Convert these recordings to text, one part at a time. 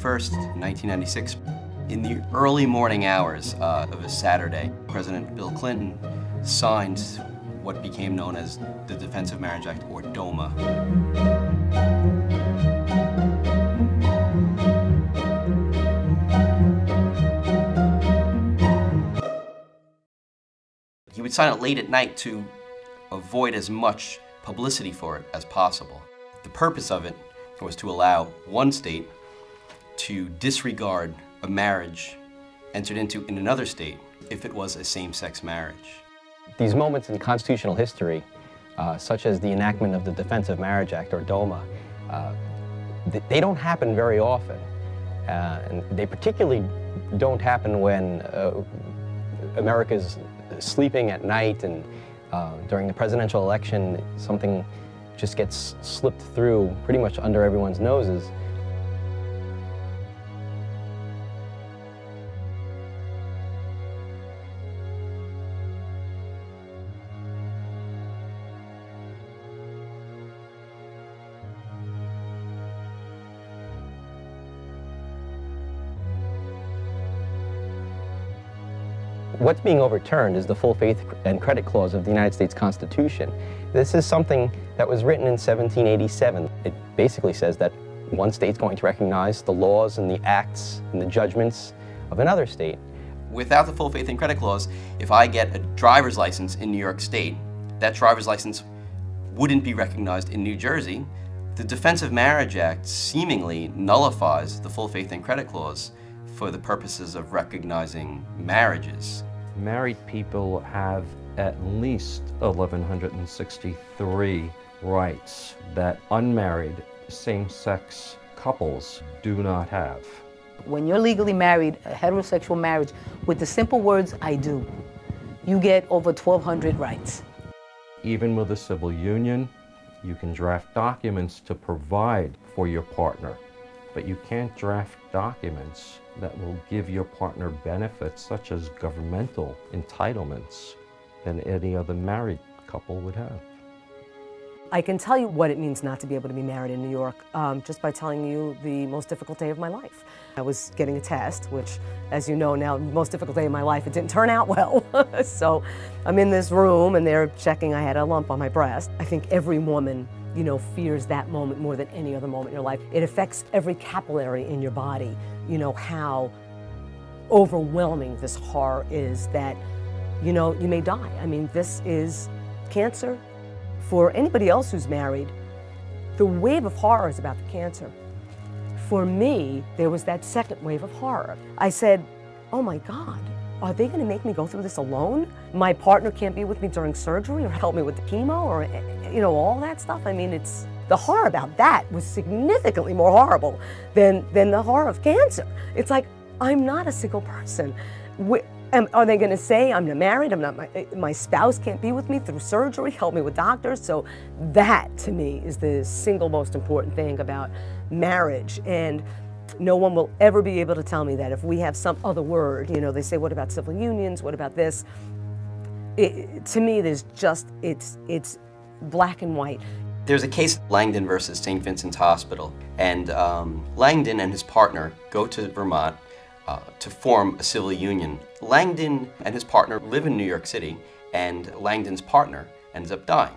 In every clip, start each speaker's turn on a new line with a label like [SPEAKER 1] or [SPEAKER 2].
[SPEAKER 1] 1st, 1996, in the early morning hours of a Saturday, President Bill Clinton signed what became known as the Defense of Marriage Act, or DOMA. He would sign it late at night to avoid as much publicity for it as possible. The purpose of it was to allow one state to disregard a marriage entered into in another state if it was a same-sex marriage.
[SPEAKER 2] These moments in constitutional history, such as the enactment of the Defense of Marriage Act, or DOMA, they don't happen very often. And they particularly don't happen when America's sleeping at night and during the presidential election, something just gets slipped through pretty much under everyone's noses. What's being overturned is the full faith and credit clause of the United States Constitution. This is something that was written in 1787. It basically says that one state's going to recognize the laws and the acts and the judgments of another state.
[SPEAKER 1] Without the full faith and credit clause, if I get a driver's license in New York State, that driver's license wouldn't be recognized in New Jersey. The Defense of Marriage Act seemingly nullifies the full faith and credit clause for the purposes of recognizing marriages.
[SPEAKER 3] Married people have at least 1,163 rights that unmarried same-sex couples do not have.
[SPEAKER 4] When you're legally married, a heterosexual marriage, with the simple words, I do, you get over 1,200 rights.
[SPEAKER 3] Even with a civil union, you can draft documents to provide for your partner, but you can't draft documents that will give your partner benefits such as governmental entitlements than any other married couple would have.
[SPEAKER 5] I can tell you what it means not to be able to be married in New York just by telling you the most difficult day of my life. I was getting a test, which, as you know now, most difficult day of my life, it didn't turn out well. So I'm in this room and they're checking I had a lump on my breast. I think every woman, you know, fears that moment more than any other moment in your life. It affects every capillary in your body. You know, how overwhelming this horror is that, you know, you may die. I mean, this is cancer. For anybody else who's married, the wave of horror is about the cancer. For me, there was that second wave of horror. I said, oh my God, are they going to make me go through this alone? My partner can't be with me during surgery or help me with the chemo or, you know, all that stuff. I mean, it's the horror about that was significantly more horrible than the horror of cancer. It's like, I'm not a single person. Are they going to say I'm not married? I'm not my spouse can't be with me through surgery, help me with doctors? So that, to me, is the single most important thing about marriage. And no one will ever be able to tell me that if we have some other word, you know, they say, what about civil unions? What about this? To me, there's just, it's black and white.
[SPEAKER 1] There's a case, Langdon versus St. Vincent's Hospital, and Langdon and his partner go to Vermont to form a civil union. Langdon and his partner live in New York City, and Langdon's partner ends up dying.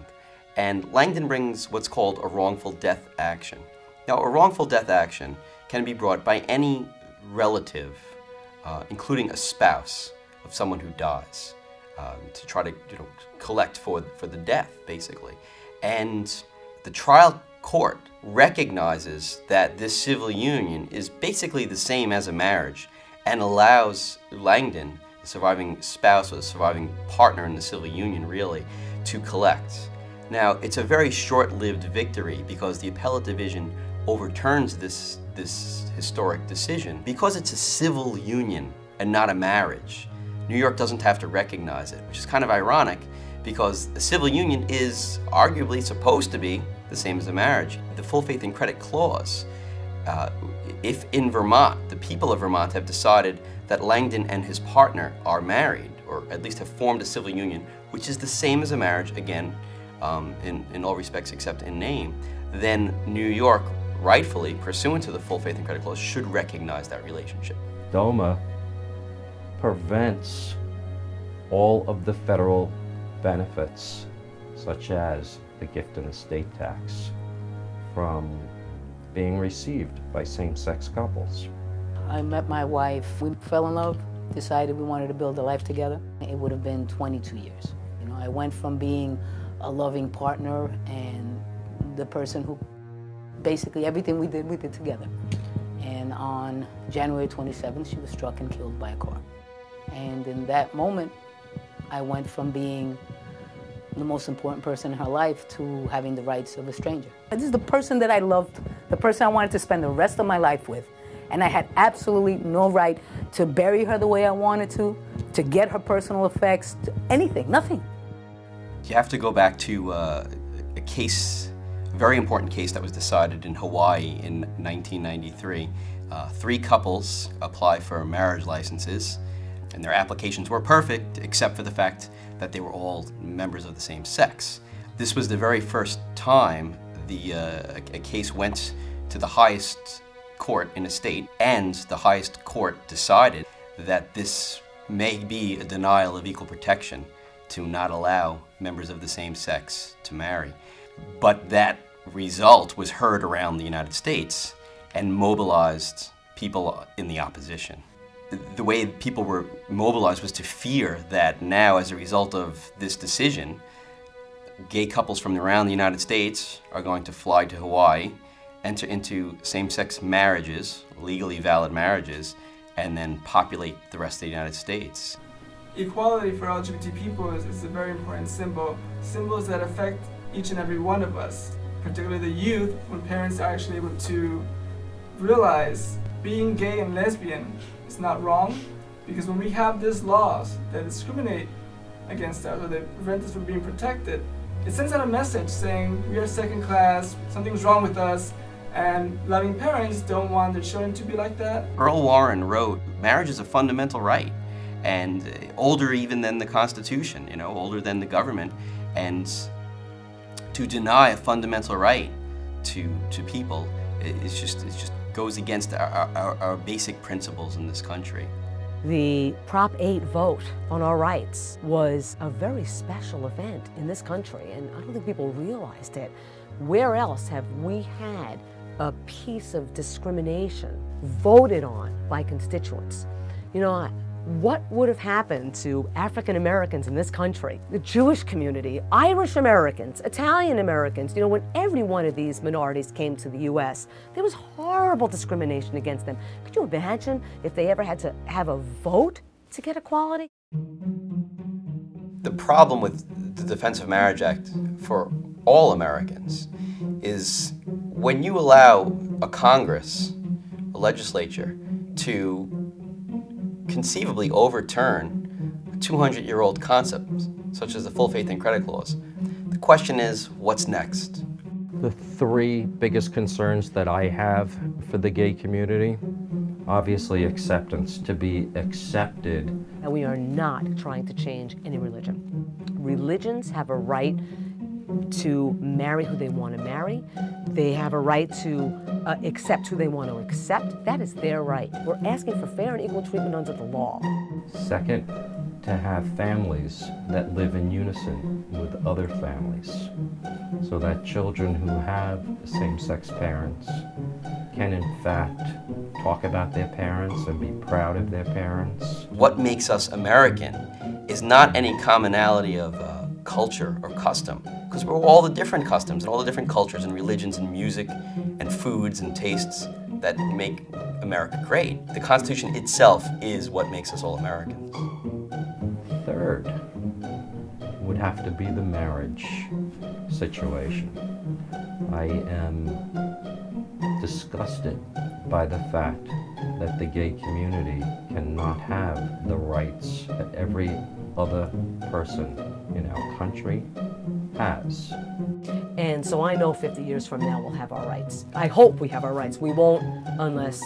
[SPEAKER 1] And Langdon brings what's called a wrongful death action. Now, a wrongful death action can be brought by any relative, including a spouse of someone who dies, to try to, you know, collect for the death, basically. And the trial court recognizes that this civil union is basically the same as a marriage and allows Langdon, the surviving spouse or the surviving partner in the civil union, really, to collect. Now, it's a very short-lived victory because the appellate division overturns this historic decision. Because it's a civil union and not a marriage, New York doesn't have to recognize it, which is kind of ironic because a civil union is arguably supposed to be the same as a marriage. The full faith and credit clause, if in Vermont, the people of Vermont have decided that Langdon and his partner are married, or at least have formed a civil union, which is the same as a marriage, again, in all respects except in name, then New York rightfully, pursuant to the full faith and credit clause, should recognize that relationship.
[SPEAKER 3] DOMA prevents all of the federal benefits, such as the gift and estate tax, from being received by same-sex couples.
[SPEAKER 4] I met my wife, we fell in love, decided we wanted to build a life together. It would have been 22 years. You know, I went from being a loving partner and the person who basically everything we did together. And on January 27th, she was struck and killed by a car. And in that moment, I went from being the most important person in her life to having the rights of a stranger. This is the person that I loved, the person I wanted to spend the rest of my life with. And I had absolutely no right to bury her the way I wanted to get her personal effects, to anything, nothing.
[SPEAKER 1] You have to go back to a case, a very important case that was decided in Hawaii in 1993. 3 couples apply for marriage licenses, and their applications were perfect, except for the fact that they were all members of the same sex. This was the very first time a case went to the highest court in a state, and the highest court decided that this may be a denial of equal protection to not allow members of the same sex to marry. But that result was heard around the United States and mobilized people in the opposition. The way people were mobilized was to fear that now, as a result of this decision, gay couples from around the United States are going to fly to Hawaii, enter into same-sex marriages, legally valid marriages, and then populate the rest of the United States.
[SPEAKER 6] Equality for LGBT people is a very important symbol. Symbols that affect each and every one of us, particularly the youth, when parents are actually able to realize being gay and lesbian is not wrong, because when we have these laws that discriminate against us or that prevent us from being protected, it sends out a message saying we are second class, something's wrong with us, and loving parents don't want their children to be like that.
[SPEAKER 1] Earl Warren wrote, marriage is a fundamental right, and older even than the Constitution, you know, older than the government, and to deny a fundamental right to people, it just goes against our basic principles in this country.
[SPEAKER 5] The Prop 8 vote on our rights was a very special event in this country, and I don't think people realized it. Where else have we had a piece of discrimination voted on by constituents? You know, what would have happened to African Americans in this country, the Jewish community, Irish Americans, Italian Americans? You know, when every one of these minorities came to the U.S., there was horrible discrimination against them. Could you imagine if they ever had to have a vote to get equality?
[SPEAKER 1] The problem with the Defense of Marriage Act for all Americans is when you allow a Congress, a legislature, to conceivably overturn a 200-year-old concept, such as the full faith and credit clause, the question is, what's next?
[SPEAKER 3] The 3 biggest concerns that I have for the gay community, obviously acceptance, to be accepted.
[SPEAKER 5] And we are not trying to change any religion. Religions have a right to marry who they want to marry. They have a right to accept who they want to accept. That is their right. We're asking for fair and equal treatment under the law.
[SPEAKER 3] Second, to have families that live in unison with other families, so that children who have same-sex parents can in fact talk about their parents and be proud of their parents.
[SPEAKER 1] What makes us American is not any commonality of culture or custom, because we're all the different customs and all the different cultures and religions and music and foods and tastes that make America great. The Constitution itself is what makes us all Americans.
[SPEAKER 3] Third would have to be the marriage situation. I am disgusted by the fact that the gay community cannot have the rights that every other person in our country has.
[SPEAKER 5] And so I know 50 years from now we'll have our rights. I hope we have our rights. We won't unless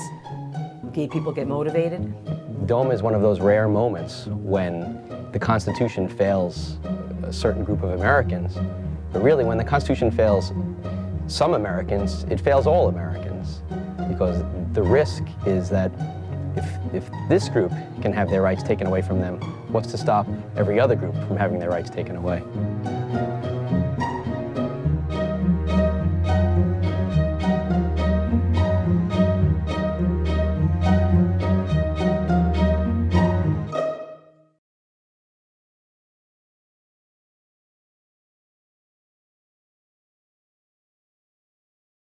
[SPEAKER 5] gay people get motivated.
[SPEAKER 2] DOMA is one of those rare moments when the Constitution fails a certain group of Americans, but really when the Constitution fails some Americans, it fails all Americans, because the risk is that if this group can have their rights taken away from them, what's to stop every other group from having their rights taken away?